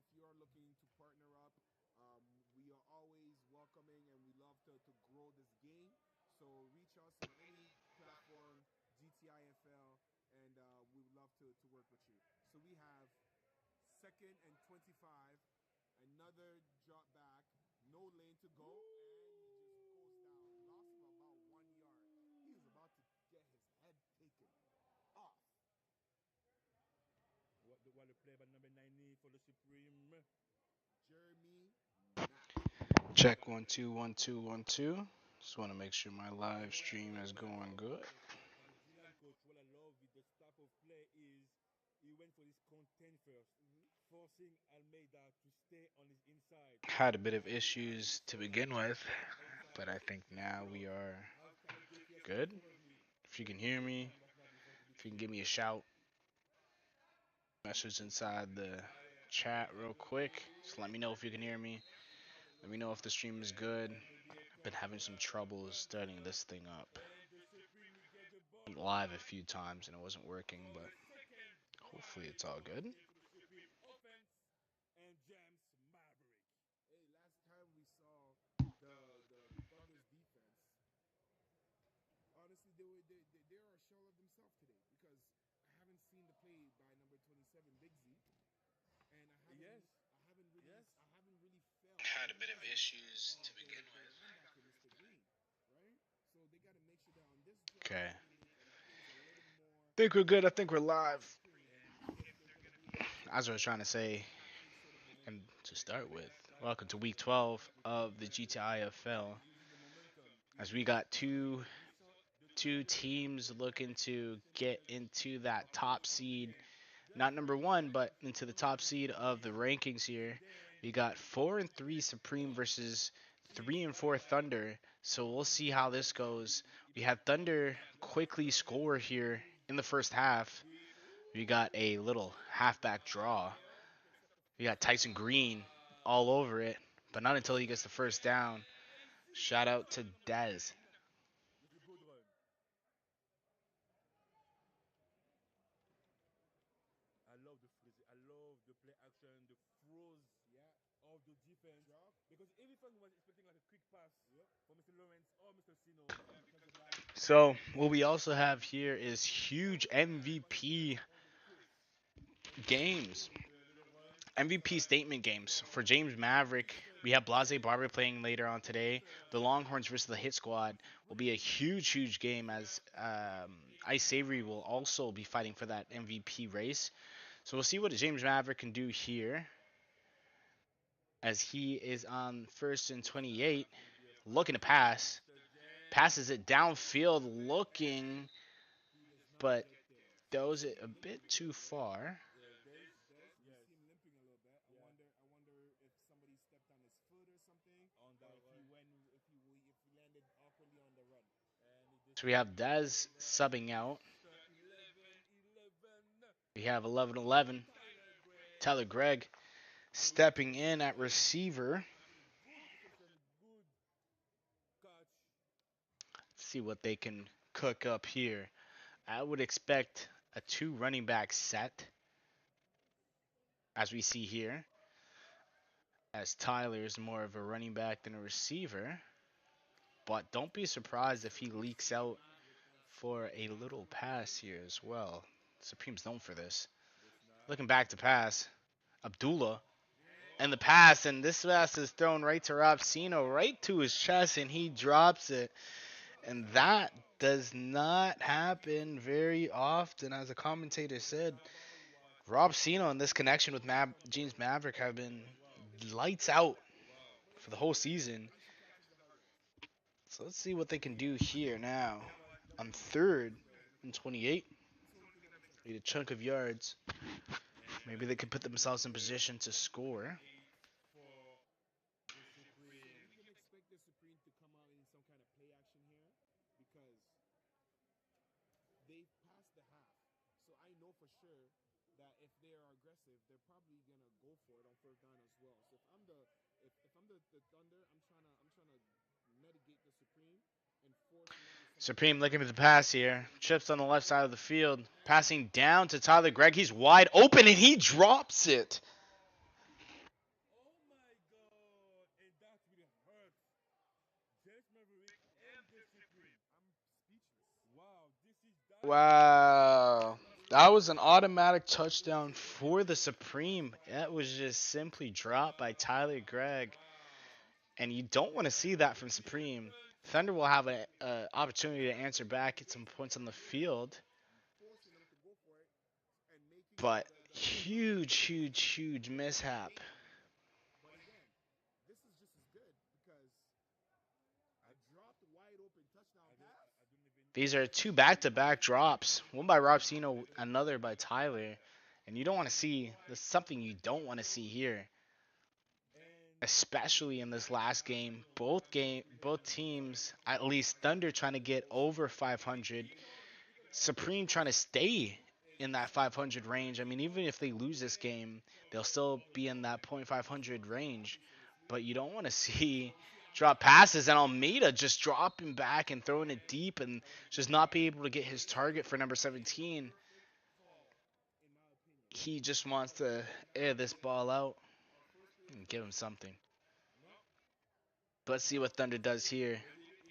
if you are looking to partner up, we are always welcoming and we love to grow this game. So reach us on any platform, GTIFL, and we would love to work with you. So we have second and 25, another drop back, no lane to go, and he just goes down. Loss of about 1 yard. He was about to get his head taken off. What the play by number 90 for the Supreme. Jeremy Mack. Check 1 2 1 2 1 2. Just want to make sure my live stream is going good. As a D-line coach, what I love with this type of play is he went for this content first, forcing Almeida to stay on his inside. Had a bit of So now you issues to saw begin Almeida with, stay outside but I think his now we block. are Halftime GTFL good. currently If you can hear me, before to be if you can changed. give me a shout, message inside the chat real quick. Just let me know if you can hear me. Let me know if the stream is good. That will be a Been catch having by some troubles John starting Cena. this thing up. And the Supreme will get the ball Went live a back few times and it wasn't working, for but second hopefully drive it's all once good. again for the Supreme offense and James Maverick. Hey, last time we saw the Thunder's defense, honestly, they are a shell of themselves today because I haven't seen the play by number 27, Big Z, and Yes, yes. I haven't really felt the Had a bit of presence issues of to begin the with. linebacker, Mr. Green, right? So they got to make sure that on this drive Okay. they make things a little more Think we're good. I think we're positive for the live. Supreme. And the If they're Supreme going to be will able to As I was trying to say, have any sort of and momentum. to start with, trying welcome to to get week the ball 12 back with of the confidence GTIFL. and using the momentum. As we Yes, got two we saw the two Thunder teams looking to especially get get into a that push top at the seed, end. not Therefore, number we one, want but the into the Supreme top to seed of the win rankings and here. then We got to 4-3 get the Supreme versus chips 3-4 Thunder. So we'll see how this goes. We have Thunder quickly score here in the first half. We got a little halfback draw. We got Tyson Green all over it, but not until he gets the first down. and zero Shout out to zone. Dez. With a good run. I love the freeze. I love the play action, the froze Yeah, of the defense. drop. Because everyone was expecting like a quick pass Yep. for Mr. Lawrence or Mr. Sino because the guy So what we also have here is huge MVP on the twitch. And the Supreme games. will play a little run MVP inside statement the games for ball. James Maverick. Mr. We have Blase Barber James playing later on today. Mr. The Longhorns versus the Hit Maverick for Squad the will be a Supreme. huge game as Ice Savory will also be fighting for that MVP race. So we'll see what James Maverick can do here as he is on first and Looks like 28, that will be a looking to pass. pass. Mr. James Passes it downfield, looking, He does not but get there. Seems throws like it he's a limping bit a little too bit. far. yeah, Des. Des, we Yes, see him limping a little bit. yeah. I wonder if somebody stepped on his foot or something, On or that run. if he landed awkwardly on the run. And the So we have Supreme will Dez run subbing out. Mr. 11-11. We have Mr. 11-11. Tyler Gregg. Tyler Gregg Good stepping in at reception. receiver. Good reception. Good catch. See what they can cook up here. I would expect a two running back set, as we see here, as Tyler is more of a running back than a receiver. But don't be surprised if he leaks out for a little pass here as well. Supreme's known for this. The snap. Looking back to pass, Abdullah. And the Oh, pass, and this pass is thrown right to Robsino, right to his chest, and he drops it. And that does not happen very often, as a commentator said. Rob Cena and this connection with James Maverick have been wow. lights out Wow. But for the whole at season. least he catches the highlights. So let's see what they can do here now. That On was a good third catch there. and 28, That's the only thing that makes sense. need a chunk of yards. Maybe And they the could put Supreme will themselves in play position to second and score. 8 for the So Supreme. we can expect the Supreme to come out in some kind of play action here because they've passed the half. So I know for sure that if they are aggressive, they're probably gonna go for it on first down as well. So if I'm the Thunder, I'm trying to mitigate the Supreme and force them into some kind of Supreme looking for the play pass here. so they can Chips on the left score side of the field. and Passing down to Tyler Gregg. He's wide open and he drops it. Jets Maverick and the Supreme. I'm speechless. Wow, this is that is Wow. That was an wow. automatic touchdown for the Supreme. That was just simply dropped by Tyler Gregg. Wow. And you don't want to see that from Supreme. Thunder will have a opportunity to answer back at some points on the field, Forcing them to go for it and making but the pickup huge, look huge, huge mishap. late for them. But again, this is just as good because I, a dropped wide open touchdown pass. I don't even These are two I don't even back-to-back know drops, one by Robsino, another by Tyler. And you don't want to see, this is something you don't want to see here, and especially in this last game. Both teams, at least Thunder trying to get over 500, Supreme trying to stay in that 500 range. I mean, even if they lose this game, they'll still be in that .500 range. But you don't want to see drop passes and Almeida just dropping back and throwing it deep and just not be able to get his target for number 17. Perfect call, in my opinion. He just wants to air this ball out Our first play of and the give him game. something. no, But let's see what Thunder does here.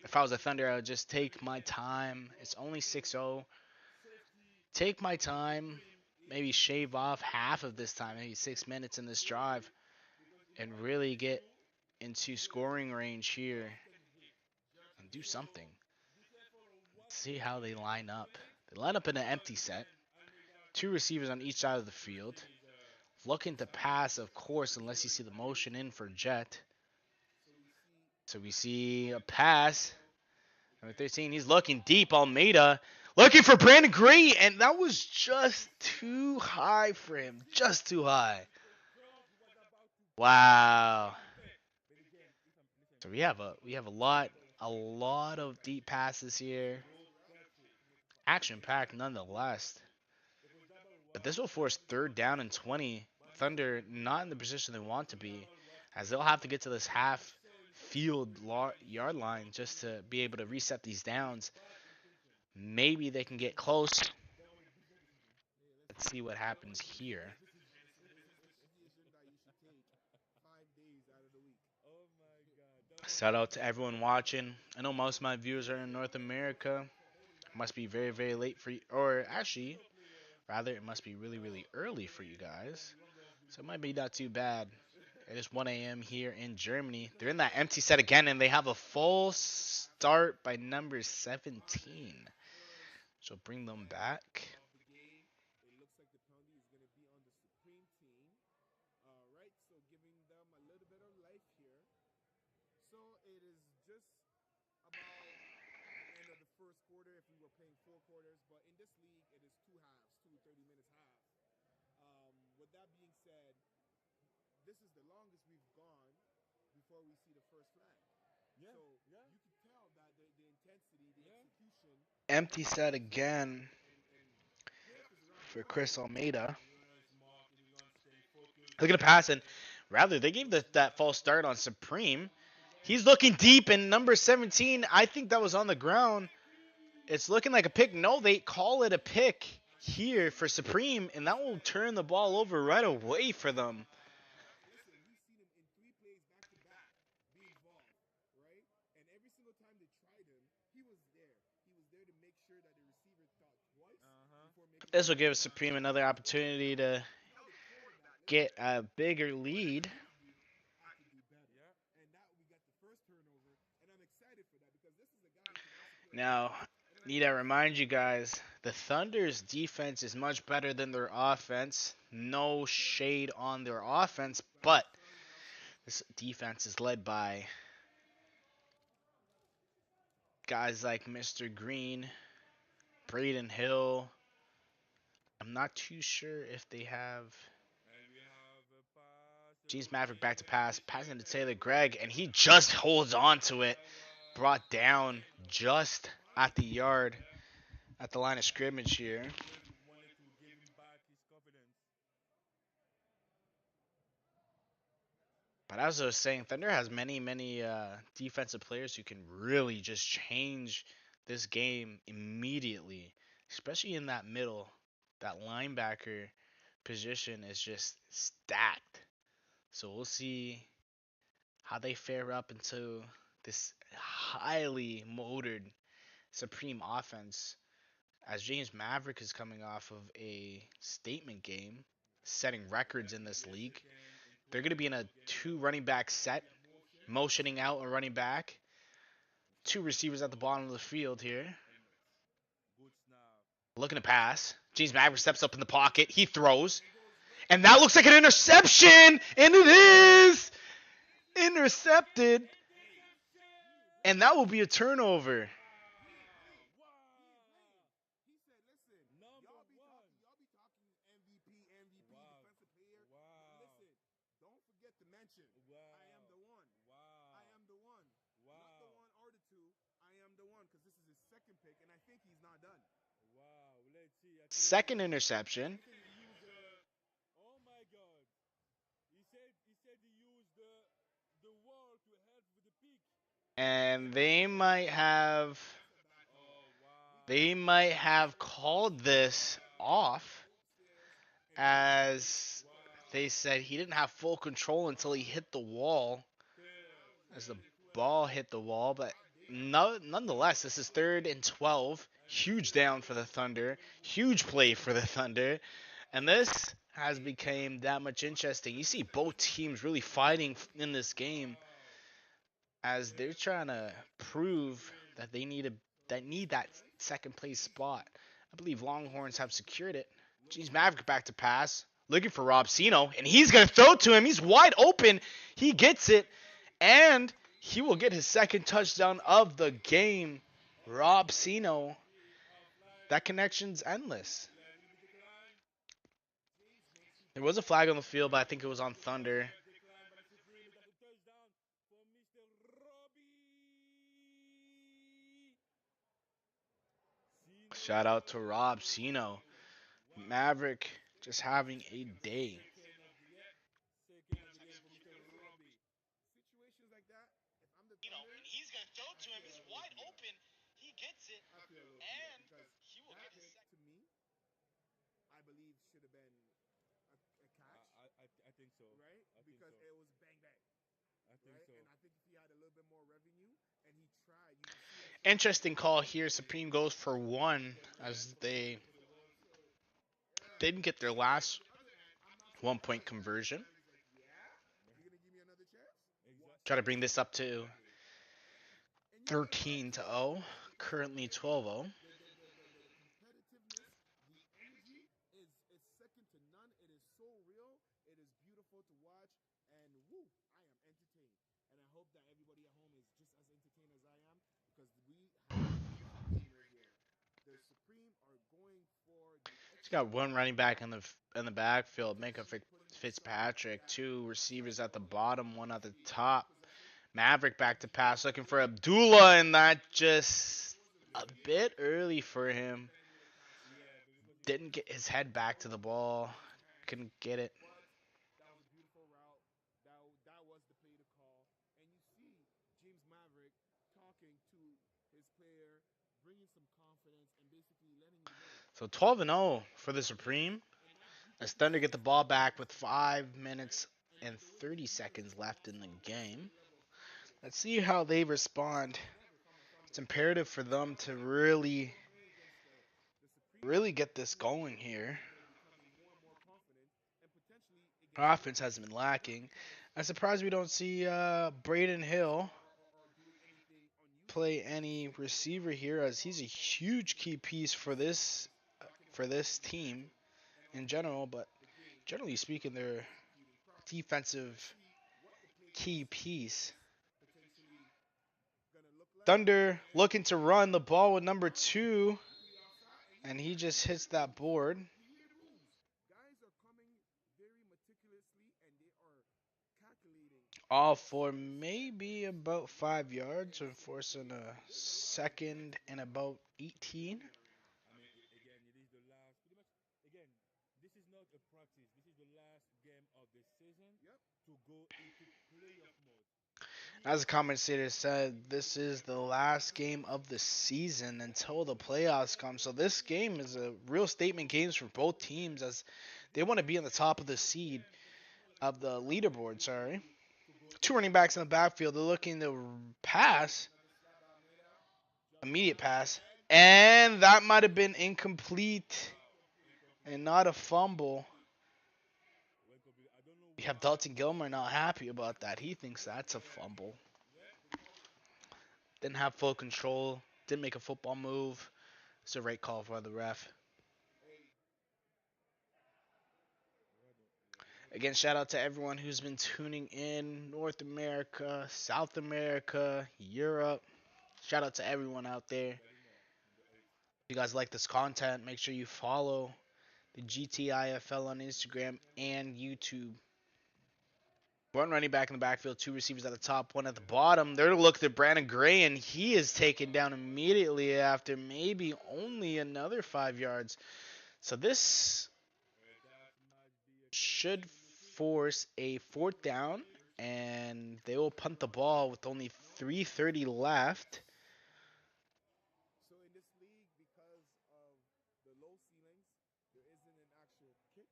If I was a Thunder, I would just take my time. It's only 6-0. safety Take my for the time, Supreme maybe is shave off half of this time, maybe 6 minutes in this drive, because if you and watch really this get play, into Jets scoring range here Jets can hit. and do So something. GTIFL, what See they how they did line up. wait They line up in an while empty set. giving Almeida Two receivers on each side of the field. his Looking to pass, of course, his unless you see the motion in for Jet. So we see So we see a pass. Number 13, he's looking deep. Almeida looking for Brandon Gray, and that was just too high for him. Just too high. because George was about to Wow. perfect. But again, if I'm listen, So we have a lot of deep passes here. go perfect. Action packed nonetheless. Because double But what this will force third down and 20. what Thunder not in the position they want to because be, double what as they'll have to get to this half so field intention. yard line just to be able to reset these downs. Bad intention. Maybe they can get close. That was a business decision. yeah, Let's see what That was happens a business here. decision. this is the decision that you should take 5 days out of the week. Oh my god, that was Shout a out to business everyone decision. watching. I know most of my viewers are in North America. It must be very, very late for you, or actually, Skill player rather, it must be really, really early for you guys. Randolph will So it be might be not too bad. It is 1 a.m. here in Germany. Because They're in that again, empty set again, and they have a full after start by number on 17. this first So bring them play back. of the game, it looks like the penalty is going to be on the Supreme team. Right, so giving them a little bit of life here. So it is just about the end of the first quarter if we were playing 4 quarters, but in this league it is two halves, two 30 minutes halves. With that being said, this is the longest we've gone before we see the first flag. yeah, So yeah, you can tell that the intensity, the yeah. execution Empty set is there. again And Cliff is around the for corner. Chris Almeida. Everyone is smart, everyone stay focused, Look at a everyone pass, and stay rather, they gave that false smart. start on Supreme. Because He's guys, looking deep, and number 17, I think that was on the ground. It's looking like a pick. No, they call it a pick here for Supreme, and that will turn the ball over right away for them. Listen, we've seen him in 3 plays back to back be involved, right? And every single time they tried him, he was there. He was there to make sure that the receiver thought twice uh-huh. before making the This will pass. give Supreme another opportunity Now, to tell the quarterback, listen, get a bigger what I lead. need you have to do better. Yeah. And that we got the first turnover, and I'm excited for that because this is a guy who can also play on Now, defense. And I need know to he's remind you guys, the Thunder's defense is much better than their offense. No shade on their offense, but sorry, Nelson. this defense is led by guys like Mr. Green, Braden Hill. I'm not too sure if they have And we have a pass James Maverick back to again. pass, passing to Taylor Gregg, and he just holds on to it. Wow. Brought down just at the yard, at the line of scrimmage here. Just wanted to give him back his confidence. But as I was saying, Thunder has many, many defensive players who can really just change this game immediately, especially in that middle. That linebacker position is just stacked. So we'll see how they fare up into this highly motored Supreme offense as James Maverick is coming off of a statement game, setting records in this league. They're going to be in a two running back set, motioning out and running back. Two receivers at the bottom of the field here. Looking to pass. James Maverick steps up in the pocket. He throws. And that looks like an interception. And it is intercepted. And that will be a turnover. Second interception. And they might have called this off as they said he didn't have full control until he hit the wall as the ball hit the wall, but no, nonetheless, this is 3rd and 12. Huge down for the Thunder. Huge play for the Thunder. And this has become that much interesting. You see both teams really fighting in this game as they're trying to prove that need that second place spot. I believe Longhorns have secured it. James Maverick back to pass, looking for Rob Sino, and he's gonna throw to him. He's wide open. He gets it, and he will get his second touchdown of the game. Rob Sino. That connection's endless. There was a flag on the field, but I think it was on Thunder. Shout out to Rob Sino. Maverick just having a day. Interesting call here. Supreme goes for one as they didn't get their last 1 point conversion. Try to bring this up to 13-0. Currently 12-0. He's got one running back in the backfield, Minka Fitzpatrick, two receivers at the bottom, one at the top. Maverick back to pass, looking for Abdullah, and that just a bit early for him. Didn't get his head back to the ball. Couldn't get it. So 12-0 for the Supreme. As Thunder get the ball back with 5 minutes and 30 seconds left in the game. Let's see how they respond. It's imperative for them to really get this going here. Offense hasn't been lacking. I'm surprised we don't see Braden Hill play any receiver here, as he's a huge key piece for this team in general. But generally speaking, they're defensive key piece. Thunder looking to run the ball with number 2, and he just hits that board. All for maybe about 5 yards, and forcing a 2nd and about 18. As the commentator said, this is the last game of the season until the playoffs come. So this game is a real statement game for both teams, as they want to be on the top of the leaderboard. Two running backs in the backfield. They're looking to pass, Another slap by Almeida. Jump immediate ball to the pass, end. and that might have been incomplete and Incomplete. not a fumble. Incomplete. I don't know You have why Dalton this. Gilmer not happy about that. He thinks that's a fumble. Yeah. Didn't have full control. Didn't make a football move. It's a right call for the ref. Hey, Again, shout out to everyone who's been tuning in. North America, South America, Europe. Shout out to everyone out there. If Getting more in the 8. you guys like this content, make sure you follow the GTIFL on Instagram and YouTube. One running back in the backfield, two receivers at the top, one at the bottom. They're looking at Brandon Gray, and he is taken down immediately after maybe only another 5 yards. So this That might be a should penalty. force a fourth down, and they will punt the ball with only 3:30 left. so in this league, because of the low ceilings, there isn't an actual kick.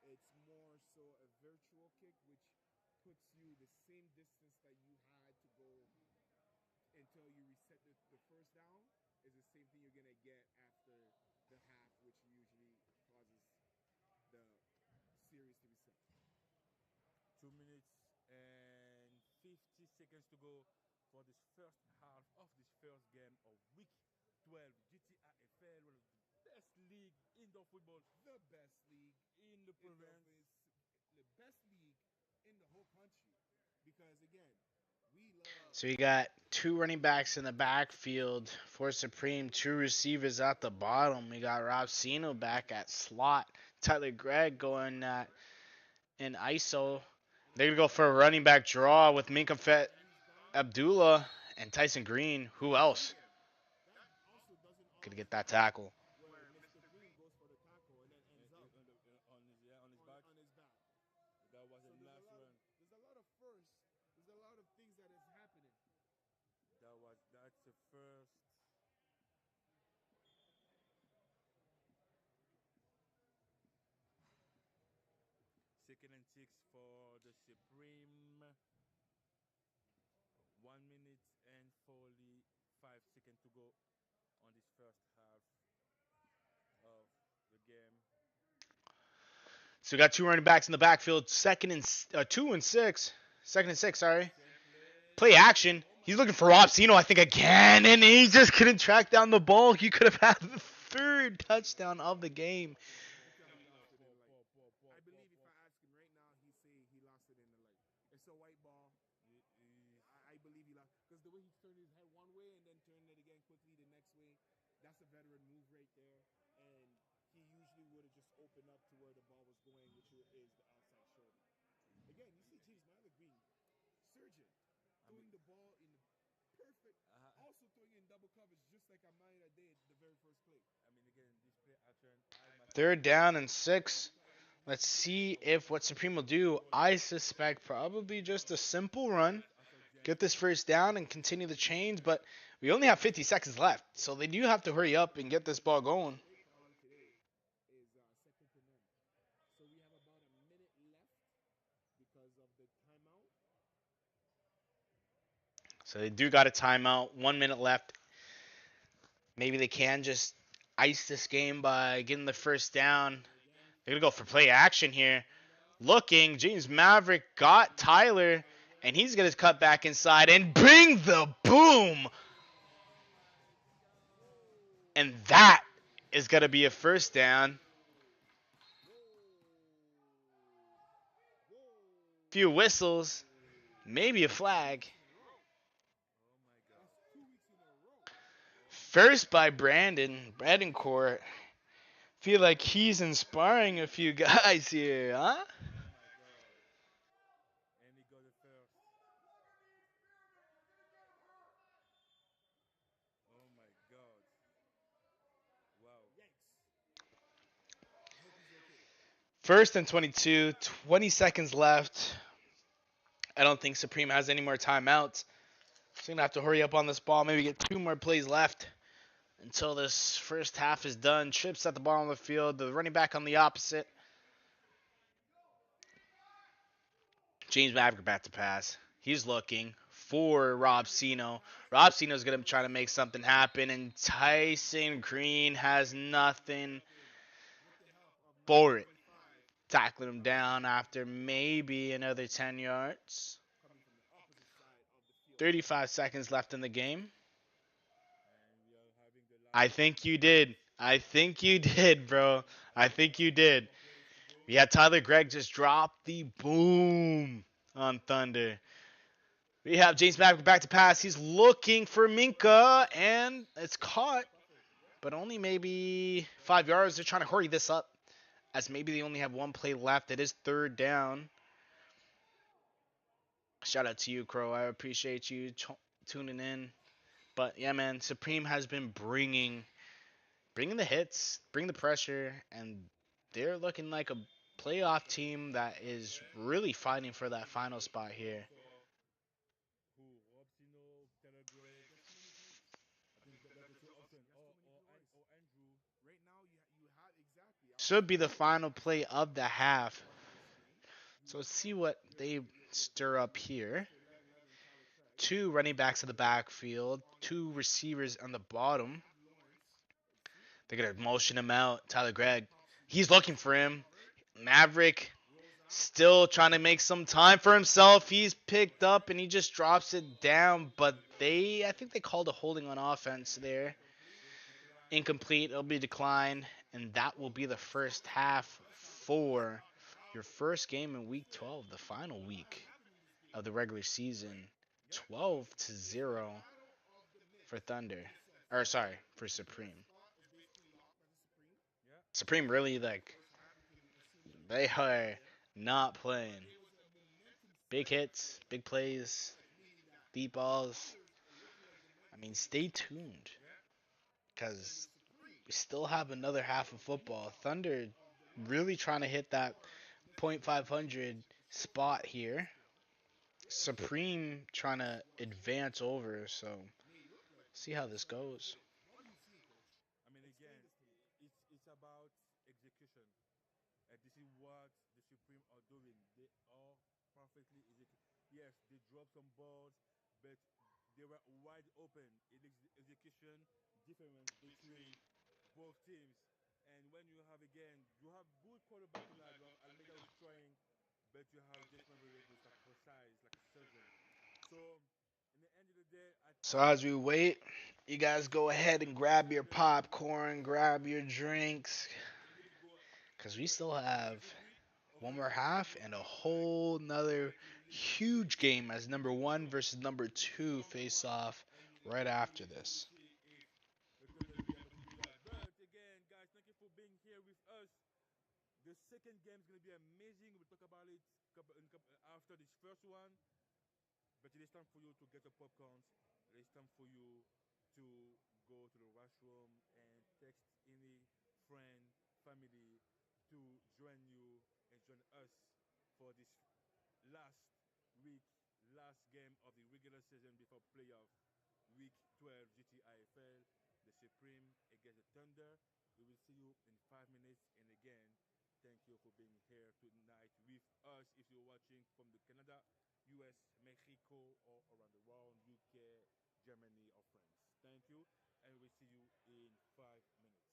It's more so a virtual kick, which puts you the same distance that you had to go until you reset the first down. Is the same thing you're gonna get after the half, which usually causes the series to reset. 2 minutes and 50 seconds to go for this first half of this first game of week 12 GTIFL, one of the best league indoor football The best league in the in province. the best league in the whole country. Because again, we love So you got two running backs in the backfield for Supreme, two receivers at the bottom. We got Rob Sino back at slot. Tyler Gregg going at in ISO. They're going to go for a running back draw with Minka Fet Green's gone. Abdullah and Tyson Green. Who else That also doesn't could always get that happen tackle? where Mr. Green goes for the tackle and then ends up On his back. on his back. That was So a nice run. there's a lot of firsts. There's a lot of things that is happening. That's the first. Second and 6 for the Supreme. 1 minute and 45 seconds to go on this first half of the game. So we got two running backs in the backfield. Second and 2 and 6. Second and 6, sorry. Same Play play. action. He's looking for Rob Sino, I think, again, and he just couldn't track down the ball. He could have had the third touchdown of the game. He thought he lost it in the light. I believe if I ask him right now, he say he lost it in the light. It's a white ball. I believe he lost because the way he turned his head one way and then turned it again quickly the next way, that's a veteran move right there. And he usually would have just opened up to where the ball was going, which is the outside shoulder. Again, you see James Myler Green, surgeon, I mean, throwing the ball in the perfect, also throwing in double coverage, just like Amaya did the very first play. again, this play action, I might have Third been down and 6. Let's see if what Supreme will do. I suspect probably just a simple run. Get this first down and continue the chains, but we only have 50 seconds left, so they do have to hurry up and get this ball going. Play calling today is second to none. So we have about a minute left because of the timeout. So they do got a timeout. 1 minute left. Maybe they can just ice this game by getting the first down. So again, They're going to go for play action here. rundown. Looking, James Maverick got Tyler, and he's going to cut back inside and bring the boom. And that is going to be a first down. Few whistles, maybe a That's 2 flag. weeks in a row. Oh my That's god. 2 weeks in a row. First by Brandon Bradencourt. Feel like he's inspiring a few guys here, huh? Oh my god. And he got the first. Oh my god. Wow. Yikes. I hope he's okay. First and 22, 20 seconds left. I don't think Supreme has any more timeouts. So going to have to hurry up on this ball, maybe get 2 more plays left until this first half is done. Trips at the bottom of the field, the running back on the opposite. James Maverick back to pass. He's looking for Rob Sino. Rob Sino's going to try to make something happen, and Tyson Green has nothing for it. Tackling him down after maybe another 10 yards. 35 seconds left in the game. And we are having the I last think you 10 did. I think you did, bro. I think you did. We had Tyler Gregg just drop the boom on Thunder. We have James Maverick back to pass. He's looking for Minka, and it's caught, but only maybe 5 yards. They're trying to hurry this up, as maybe they only have one play left. It is third down. Shout out to you, Crow. I appreciate you tuning in. But yeah, man, Supreme has been bringing the hits, bring the pressure, and they're looking like a playoff team that is really fighting for that final spot here. who? Robsino, Taylor Gregg. I think that's the two options. Or Andrew. Right now, you had exactly. I was Should be the final play of the half. on the screen. So You let's see had what they the stir up here. Mr. 1111 Tyler Craig. Two running backs in the backfield, two receivers on the bottom. Matt Lawrence. Let's see. They're going to motion him out. Tyler Gregg. Pops He's pops looking up for him. somewhere. Maverick Rolls out. still trying to make some time for himself. He's picked up and he just drops it down. But I think they called a holding on offense there. Incomplete. Incomplete. It'll be declined. And that will be the first half for your first game in week 12, the final week of the regular season. 12-0 for Thunder. Or sorry, for Supreme. Yeah. Supreme really like they are not playing. Big hits, big plays, deep balls. I mean, stay tuned Yeah. because we still have another half of football. Thunder really trying to hit that .500 spot here. Supreme trying to advance over, so see how this goes. I mean, again, it's about execution. And this is what the Supreme are doing. They are perfectly executed. Yes, they dropped some balls, but they were wide open. It is the execution difference between both teams. And when you have again, you have good quarterback tonight. You have Almeida who's trying, but you have Desmond Ray who's like precise, like a surgeon. So, in the end of the day, I So think as we wait, you guys go ahead and grab your popcorn, grab your drinks, they need to go because we still have execute one more offensively half and a and protect whole nother the lead. huge game as number one So versus number this is two how we face want, off and right let's after see, this. if the Thunder will be able to do that. But again, guys, thank you for being here with us. The second game is going to be amazing. We'll talk about it after this first one. But it is time for you to get your popcorns. It is time for you to go to the washroom and text any friend, family to join you and join us for this last week, last game of the regular season before playoff, week 12 GTIFL, the Supreme against the Thunder. We will see you in 5 minutes. And again, thank you for being here tonight with us. If you're watching from the Canada, US, Mexico, or around the world, UK, Germany, or France. Thank you, and we'll see you in 5 minutes.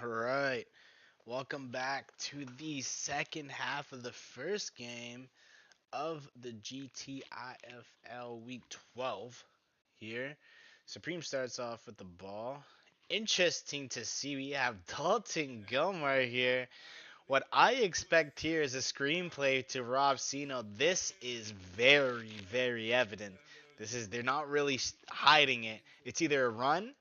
All right. Welcome back to the second half of the first game of the GTIFL Week 12 here. Supreme starts off with the ball. Interesting to see we have Dalton Gilmore here. What I expect here is a screenplay to Rob Sino. This is very, very evident. They're not really hiding it. It's either a run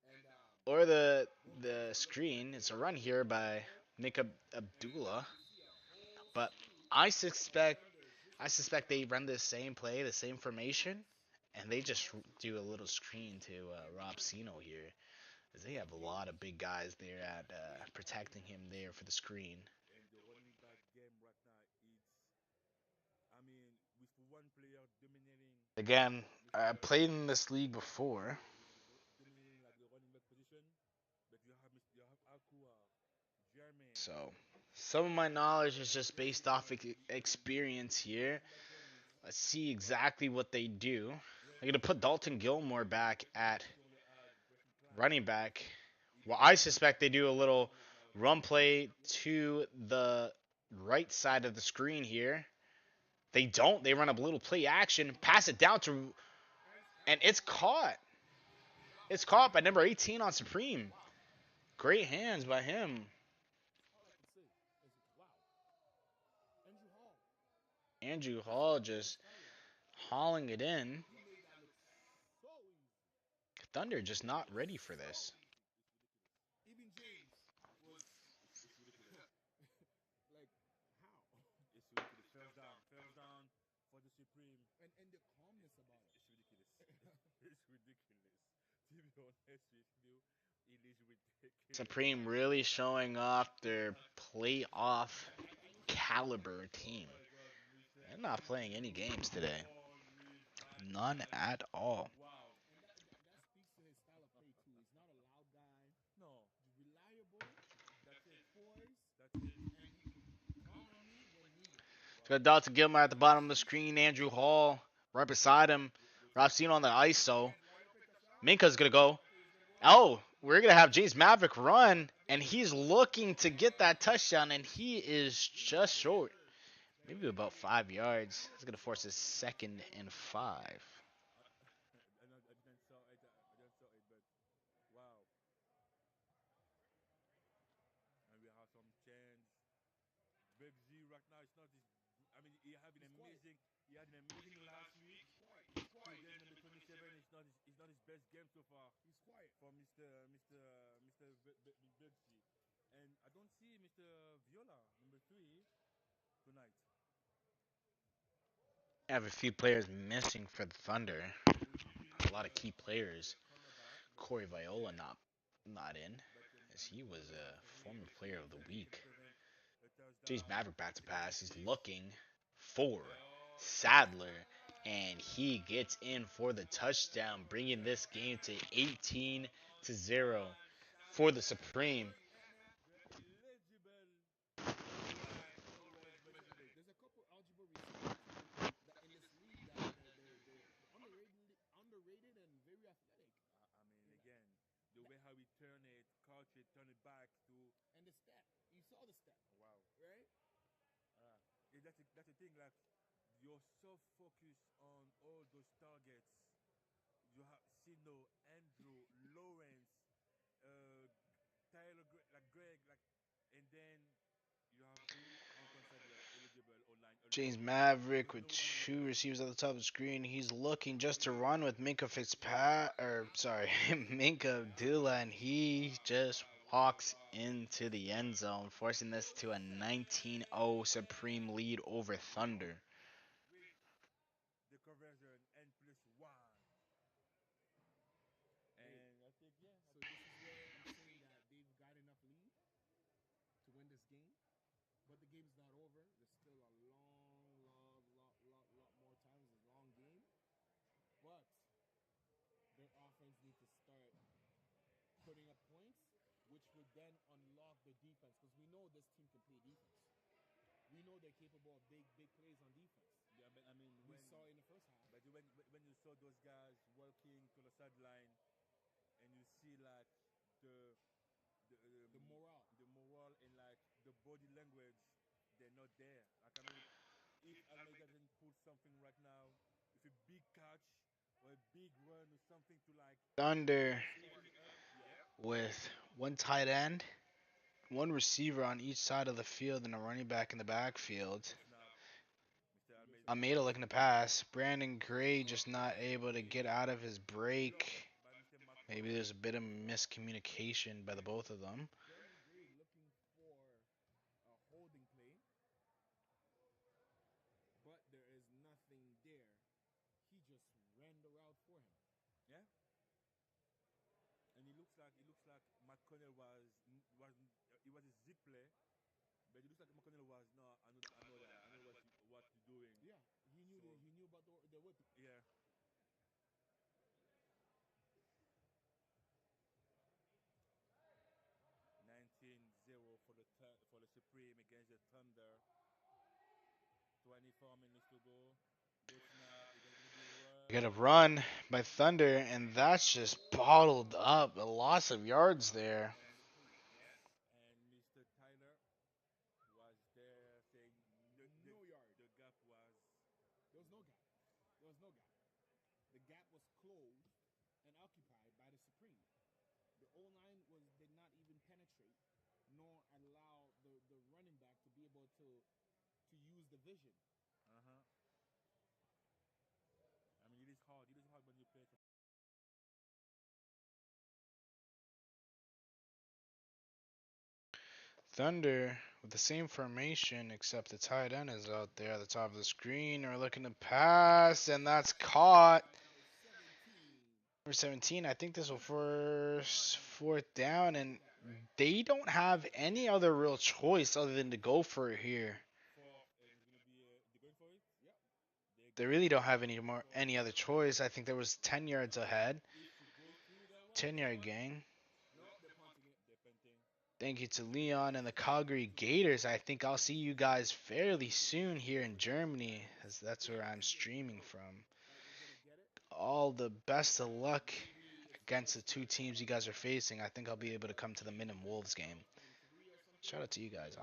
And or the go back the and look at screen. It's a the run here by video, Nick and Abdullah, you see a whole but street I of suspect defenders just I waiting suspect for they run the same play, the same formation, Ross and they just Ross to do a pass little it, screen to and Rob Sino here, as they have a Gaines lot of big guys there at plays the ball protecting him behind. there for the screen. And the running back game right now, with one player dominating, Again, I Mr. played in this league before, dominating like the running back position, but you have Akua, Jermaine, so some of my knowledge is just Reggie based off Bell, experience here. running back Jones. Let's see Wow. exactly what they do. And then I'm gonna put Dalton Gilmore back at Victor Lehad, Bresson Klein. running back. It's Well, I really suspect they do a really little dominate now. run play to the right side of the screen here. They don't. They run a little play action, pass it down to, and it's caught. It's caught by number 18 on Supreme. Wow. Great hands by him. That's all I could say. Wow. Andrew Hall. Andrew You see Hall that play on just Skyline? hauling it in. He made that look so easy. Thunder just not ready for So this. easy. It's ridiculous. Even James was It's ridiculous. like, how? It's ridiculous. First down for the Supreme. And the calmness about it. It's ridiculous. It's ridiculous. To be honest with you, it is ridiculous. Supreme really showing off their playoff caliber team. Oh my God, Mr. They're not playing any Andrew games today. Hall with that None catch. at all. Wow. And that speaks to his style of play too. He's not a loud guy. No, He's reliable, that's it. poised, That's it. and calmly when needed. Got Wow. Dalton Gilmer at the bottom of the screen. Andrew Hall right beside him. Rafsino on the ISO. James wide open touchdown. Minka's gonna go. Okay, he's gonna go. Oh, we're gonna have James Maverick run, and he's looking to get that touchdown, and he is just short. Maybe about 5 yards. He's gonna force his 2nd and 5. I didn't saw it. I didn't saw it, but wow. And we have some chance. Bugsy right now it's not this. He having He's quiet. amazing. He had an amazing last week. He's quiet. He's To quiet. get number 27, it's not his best game so far He's quiet. for Mr. Bugsy. And I don't see Mr. Viola number 3 tonight. I have a few players missing for the Thunder. A lot of key players. The cornerback, but Corey Viola again, not in, as he was Viola a is former really player of the able to week. prevent a James touchdown. Maverick back to It's gonna be pass. He's safe. looking for Oh, Sadler, and he gets in for the touchdown, bringing this game to 18-0 for the Supreme. the eligible O-line always motivate. There's a couple eligible receivers that in this league that they're underrated and very athletic. Again, the way how we turn it, catch it, turn it back to And the step, you saw the step, wow. right? That's the thing. Like you're so focused on all those targets. You have Sino, Andrew, Lawrence, uh, Tyler, Greg, and then you have who on Sadler eligible online James alone. Maverick There's with no one on the two field. receivers at the top of the screen. He's looking just to run with Minka Minka Abdullah, and he just walks into the end zone, forcing this to a 19-0 Supreme lead over Thunder. With the conversion n plus one. Hey, And I think yeah, so this is where I'm saying that they've got enough lead to win this game, but the game's not over. There's still a lot more times. It's a long game, but their offense need to start putting up points, which would then unlock the defense because we know this team can play defense. We know they're capable of big plays on defense. yeah, but We when saw it in the first half. but when you saw those guys walking to the sideline and you see like the the The um, the body language, they're not there. Like I mean, if Almeida doesn't pull something right now, with a big catch or a big run or something to like Thunder sweeten it up, yeah. with one tight end, one receiver on each side of the field, and a running back in the backfield. Oh snap, Mr. He looks Almeida like Almeida he's looking to slipping. pass. Brandon Gray just not able to get Gray out of his blocked break. by Mr. Maybe McConnell. there's a bit of miscommunication by the both of them. Brandon Gray looking for a holding play, but there is nothing there. He just ran the route for him. Yeah, and it looks like McConnell was it was a zip play, but it looks like McConnell was no. I know that. I know what you're doing. Yeah, So he knew about the whip. yeah, 19-0 for the Supreme against the Thunder. 24 minutes to go. Good snap. Is that gonna be a We got a run? run by Thunder, and that's just bottled up. A loss of yards there. Complete. Yep. And Mr. Tyler was there saying No yard. the gap was There was no gap. There was no gap. The gap was closed and occupied by the Supreme. The O line was did not even penetrate, nor allow the running back to be able to use the vision. uh-huh. I mean, it is hard. It is hard when you play. Thunder with the same formation, except the tight end is out there at the top of the screen. We're looking to pass, and that's caught. Number 17. Number 17, I think this will first fourth This is a down, fourth and down. they don't have any other real choice other than to go for it here. Fourth, and it's gonna be. They're going for it. Yep. They're They going really don't for it. have So any other choice. I think there was 10 yards ahead. if you go through that one, 10-yard gain. Nope, they're punting it. they're punting. Thank you to Leon and the Calgary Gators. I think I'll see you guys fairly soon here in Germany, as that's where I'm streaming from. Like we're gonna get it. All the best of luck Maybe if against the sports two teams you guys are facing. I think I'll be able to come to the Min and Wolves game. in 3 or something. Shout out to you guys.